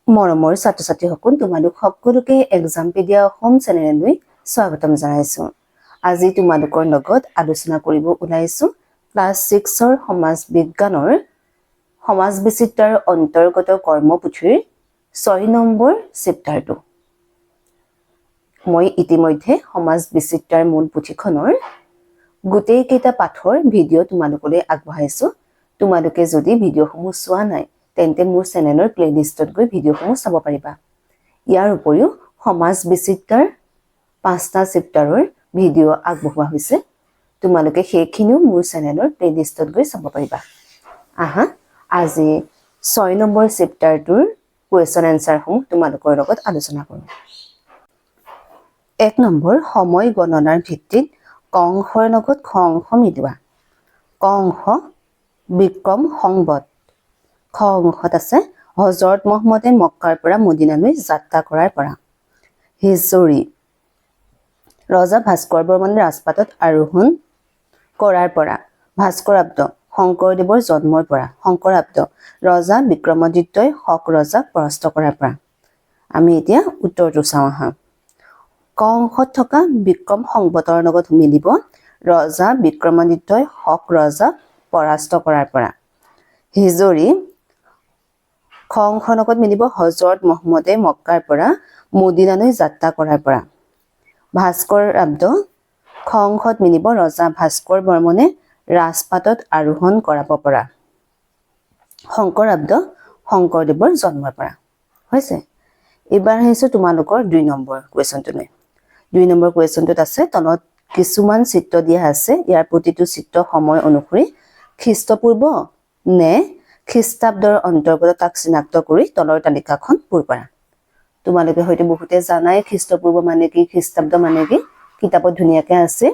মৰমৰ ছাত্ৰ-ছাত্ৰীসকল তোমালোক সকলোকে এক্সামপিডিয়া অসম চেনেললৈ স্বাগতম জনাইছো। আজি তোমালোকৰ লগত আলোচনা কৰিব ওলাইছো ক্লাছ 6ৰ সমাজ বিজ্ঞানৰ সমাজ বিচিত্ৰাৰ অন্তৰ্গত কৰ্মপুথিৰ 6 নম্বৰ চেপ্টাৰটো। মই ইতিমধ্যে সমাজ বিচিত্ৰাৰ মূল পুথিখনৰ গোটেই কেইটা পাঠৰ ভিডিঅ' তোমালোকলৈ আগবঢ়াইছো। তোমালোকে যদি ভিডিঅ'সমূহ চোৱা নাই তেন্তে মোৰ চেনেলৰ প্লেলিষ্টত গৈ ভিডিঅ'সমূহ চাব পাৰিবা। ইয়াৰ উপৰিও সমাজ বিচিত্ৰাৰ 5টা চেপ্টাৰৰ ভিডিঅ' আগবঢ়োৱা হৈছে। তোমালোকে সেইখিনিও মোৰ চেনেলৰ প্লেলিষ্টত গৈ চাব পাৰিবা। আহা আজি 6 নম্বৰ চেপ্টাৰটোৰ কুৱেশ্যন এনচাৰসমূহ তোমালোকৰ লগত আলোচনা কৰোঁ। 1 নম্বৰ সময় গণনাৰ ভিত্তিত ক অংশৰ লগত খ অংশ মিলোৱা। ক অংশ বিক্ৰম সংবত। খ অংশত আছে হজৰত মহম্মদে মক্কাৰ পৰা মদিনালৈ যাত্ৰা কৰাৰ পৰা। হিজৰী ৰজা ভাস্কৰ বৰ্মনে ৰাজপাটত আৰোহণ কৰাৰ পৰা। ভাস্কৰাব্দ শংকৰদেৱৰ জন্মৰ পৰা। শংকৰাব্দ ৰজা বিক্ৰমাদিত্যই শক ৰজাক পৰাস্ত কৰাৰ পৰা। আমি এতিয়া উত্তৰটো চাওঁ আহা। ক অংশত থকা বিক্ৰম সংবতৰ লগত মিলিব ৰজা বিক্ৰমাদিত্যই শক ৰজাক পৰাস্ত কৰাৰ পৰা। হিজৰী খ অংশৰ লগত মিলিব হজৰত মহম্মদে মক্কাৰ পৰা মদিনালৈ যাত্ৰা কৰাৰ পৰা। ভাস্কৰাব্দ খ অংশত মিলিব ৰজা ভাস্কৰ বৰ্মনে ৰাজপাটত আৰোহণ কৰাব পৰা। শংকৰাব্দ শংকৰদেৱৰ জন্মৰ পৰা। হৈছে। এইবাৰ আহিছো তোমালোকৰ 2 নম্বৰ কুৱেশ্যনটোলৈ। 2 নম্বৰ কুৱেশ্যনটোত আছে তলত কিছুমান চিত্ৰ দিয়া আছে। ইয়াৰ প্ৰতিটো চিত্ৰ সময় অনুসৰি খ্ৰীষ্টপূৰ্ব নে খ্ৰীষ্টাব্দৰ অন্তৰ্গত তাক চিনাক্ত কৰি তলৰ তালিকাখন পূৰ কৰা। তোমালোকে হয়তো বহুতে জানাই খ্ৰীষ্টপূৰ্ব মানে কি, খ্ৰীষ্টাব্দ মানে কি, কিতাপত ধুনীয়াকৈ আছে।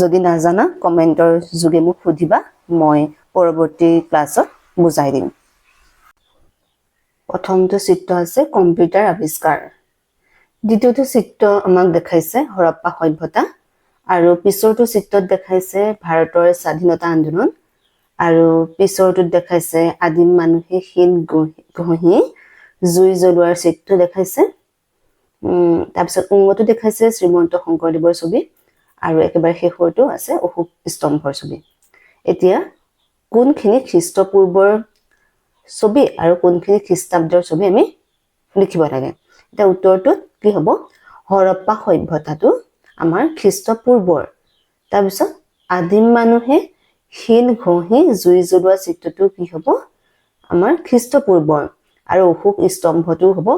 যদি নাজানা কমেণ্টৰ যোগে মোক সুধিবা, মই পৰৱৰ্তী ক্লাছত বুজাই দিম। প্ৰথমটো চিত্ৰ আছে কম্পিউটাৰ আৱিষ্কাৰ। দ্বিতীয়টো চিত্ৰ আমাক দেখাইছে হৰপ্পা সভ্যতা আৰু পিছৰটো চিত্ৰত দেখাইছে ভাৰতৰ স্বাধীনতা আন্দোলন আৰু পিছৰটোত দেখাইছে আদিম মানুহে শিল ঘঁহি জুই জ্বলোৱাৰ চিত্ৰ দেখাইছে। তাৰপিছত উন্মতো দেখাইছে শ্ৰীমন্ত শংকৰদেৱৰ ছবি আৰু একেবাৰে শেষৰটো আছে অশোক স্তম্ভৰ ছবি। এতিয়া কোনখিনি খ্ৰীষ্টপূৰ্বৰ ছবি আৰু কোনখিনি খ্ৰীষ্টাব্দৰ ছবি আমি লিখিব লাগে। এতিয়া উত্তৰটোত কি হ'ব, হৰপ্পা সভ্যতাটো আমাৰ খ্ৰীষ্টপূৰ্বৰ। তাৰপিছত আদিম মানুহে শিল ঘঁহি জুই জ্বলোৱা চিত্ৰটো কি হ'ব, আমাৰ খ্ৰীষ্টপূৰ্বৰ আৰু অশোক স্তম্ভটো হ'ব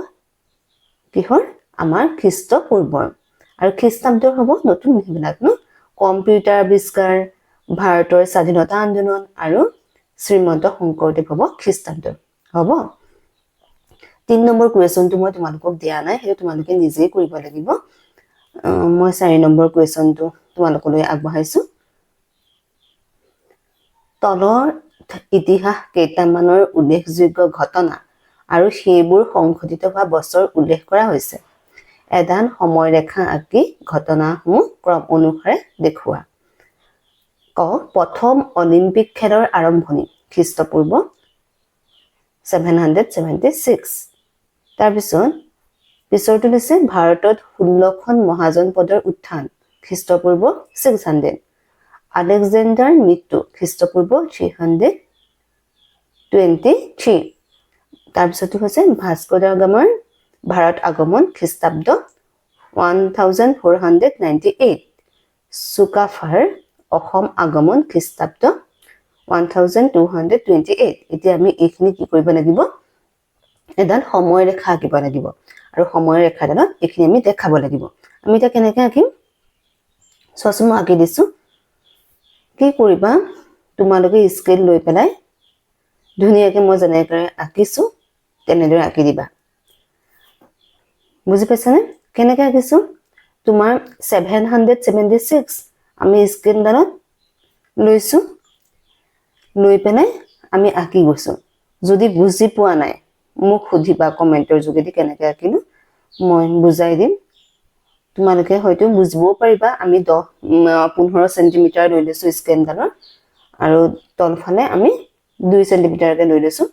কিহৰ, আমাৰ খ্ৰীষ্টপূৰ্বৰ। আৰু খ্ৰীষ্টাব্দৰ হ'ব নতুন সেইবিলাক কম্পিউটাৰ আৱিষ্কাৰ, ভাৰতৰ স্বাধীনতা আন্দোলন আৰু শ্ৰীমন্ত শংকৰদেৱ হ'ব খ্ৰীষ্টাব্দ। হ'ব। 3 নম্বৰ কুৱেশ্যনটো মই তোমালোকক দিয়া নাই, সেইটো তোমালোকে নিজেই কৰিব লাগিব। মই 4 নম্বৰ কুৱেশ্যনটো তোমালোকলৈ আগবঢ়াইছো। তলৰ ইতিহাস কেইটামানৰ উল্লেখযোগ্য ঘটনা আৰু সেইবোৰ সংঘটিত হোৱা বছৰ উল্লেখ কৰা হৈছে। এডাল সময়ৰেখা আঁকি ঘটনাসমূহ ক্ৰম অনুসাৰে দেখুওৱা। ক প্ৰথম অলিম্পিক খেলৰ আৰম্ভণি খ্ৰীষ্টপূৰ্ব 776। তাৰপিছত পিছৰটো দিছে ভাৰতত 16খন মহাজন পদৰ উত্থান খ্ৰীষ্টপূৰ্ব 600। আলেকজেণ্ডাৰ মৃত্যু খ্ৰীষ্টপূৰ্ব 323। তাৰপিছতো হৈছে ভাস্কো দা গামাৰ ভাৰত আগমন খ্ৰীষ্টাব্দ 1498। চুকাফাৰ অসম আগমন খ্ৰীষ্টাব্দ 1228। এতিয়া আমি এইখিনি কি কৰিব লাগিব, এডাল সময়ৰেখা আঁকিব লাগিব আৰু সময়ৰেখাডালত এইখিনি আমি দেখাব লাগিব। আমি এতিয়া কেনেকৈ আঁকিম চোৱাচোন, মই আঁকি দিছোঁ। কি কৰিবা, তোমালোকে স্কেল লৈ পেলাই ধুনীয়াকৈ মই যেনেকৈ আঁকিছোঁ তেনেদৰে আঁকি দিবা। বুজি পাইছানে কেনেকৈ আঁকিছোঁ? তোমাৰ 776 আমি স্কেলডালত লৈছোঁ, লৈ পেলাই আমি আঁকি গৈছোঁ। যদি বুজি পোৱা নাই মোক সুধিবা কমেণ্টৰ যোগেদি কেনেকৈ আঁকিলোঁ, মই বুজাই দিম। তোমালোকে হয়তো বুজিবও পাৰিবা। আমি 10-15 চেণ্টিমিটাৰ লৈ লৈছোঁ স্কেলডালৰ আৰু তলফালে আমি 2 চেণ্টিমিটাৰকৈ লৈ লৈছোঁ।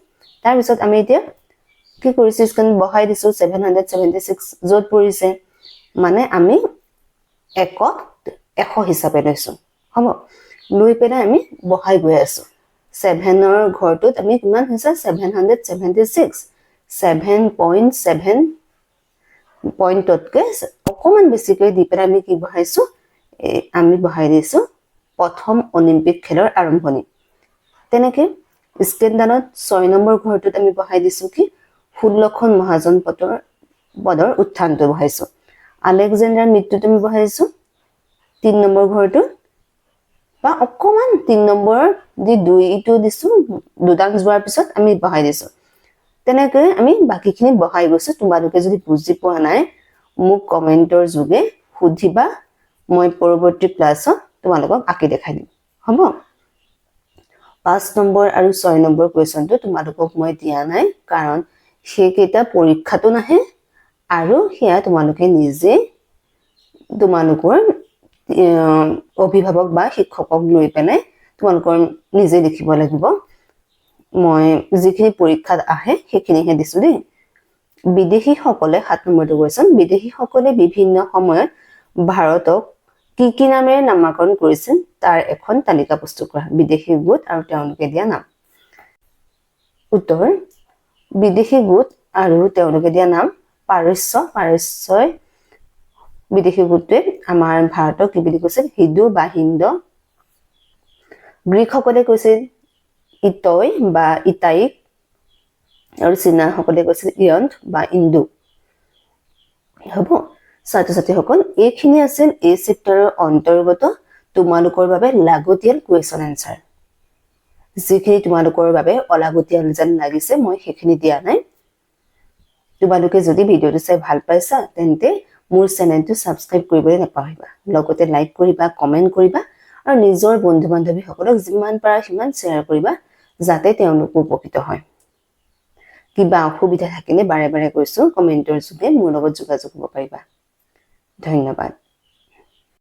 তাৰপিছত আমি এতিয়া কি কৰিছো স্ক্ৰীন বহাই দিছো 776 য'ত পৰিছে মানে আমি একত 100 হিচাপে লৈছো হ'ব লৈ পেলাই আমি বহাই গৈ আছো 7ৰ ঘৰটোত আমি কিমান হৈছে 776 7.7 পইণ্টতকৈ অকমান বেছিকৈ দি পেলাই আমি কি বহাইছো আমি বহাই দিছো প্ৰথম অলিম্পিক খেলৰ আৰম্ভণি তেনেকৈ স্কেনডানত 6 নম্বৰ ঘৰটোত আমি বহাই দিছো কি 16খন মহাজন পদৰ উত্থানটো বহাইছো আলেকজেণ্ডাৰ মৃত্যুটো আমি বহাইছো 3 নম্বৰ ঘৰটো বা অকমান 3 নম্বৰ দি 2টো দিছো দুডাল যোৱাৰ পিছত আমি বহাই দিছো তেনেকৈ আমি বাকিখিনি বহাই গৈছো তোমালোকে যদি বুজি পোৱা নাই মোক কমেন্টৰ যোগে সুধিবা মই পৰৱৰ্তী ক্লাছত তোমালোকক আঁকি দেখাই দিম হ'ব 5 নম্বৰ আৰু 6 নম্বৰ কোৱেশ্চনটো তোমালোকক মই দিয়া নাই কাৰণ সেইকেইটা পৰীক্ষাটো নাহে আৰু সেয়া তোমালোকে নিজে তোমালোকৰ অভিভাৱক বা শিক্ষকক লৈ পেলাই তোমালোকৰ নিজে লিখিব লাগিব মই যিখিনি পৰীক্ষাত আহে সেইখিনিহে দিছো দেই বিদেশী সকলে 7 নম্বৰটো কোৱেশ্চন বিদেশী সকলে বিভিন্ন সময়ত ভাৰতক কি নামেৰে নামকৰণ কৰিছিল তাৰ এখন তালিকা প্ৰস্তুত কৰা বিদেশী গোট আৰু তেওঁলোকে দিয়া নাম উত্তৰ বিদেশী গোট আৰু তেওঁলোকে দিয়া নাম পাৰস্যই বিদেশী গোটে আমাৰ ভাৰতক কি বুলি কৈছিল হিন্দু বা হিন্দ গ্ৰীকসকলে কৈছিল ইতয় বা ইটাইক আৰু চীনাসকলে কৈছিল ইয়ন্ট বা ইন্দু হ'ব ছাত্ৰ-ছাত্ৰীসকল এইখিনি আছিল এই চেপ্টাৰৰ অন্তৰ্গত তোমালোকৰ বাবে লাগতিয়াল কুৱেশ্যন এনসাৰ যিখিনি তোমালোকৰ বাবে অলাগতিয়াল যেন লাগিছে মই সেইখিনি দিয়া নাই তোমালোকে যদি ভিডিঅটো চাই ভাল পাইছা তেন্তে মোৰ চেনেলটো সাবস্ক্ৰাইব কৰিবলৈ নাপাহৰিবা লগতে লাইক কৰিবা কমেন্ট কৰিবা আৰু নিজৰ বন্ধু-বান্ধৱীসকলক যিমান পাৰা সিমান শ্বেয়াৰ কৰিবা যাতে তেওঁলোক উপকৃত হয় কিবা অসুবিধা থাকিলে বাৰে বাৰে কৈছো কমেন্টৰ যোগে মোৰ লগত যোগাযোগ কৰিব পাৰিবা ধন্যবাদ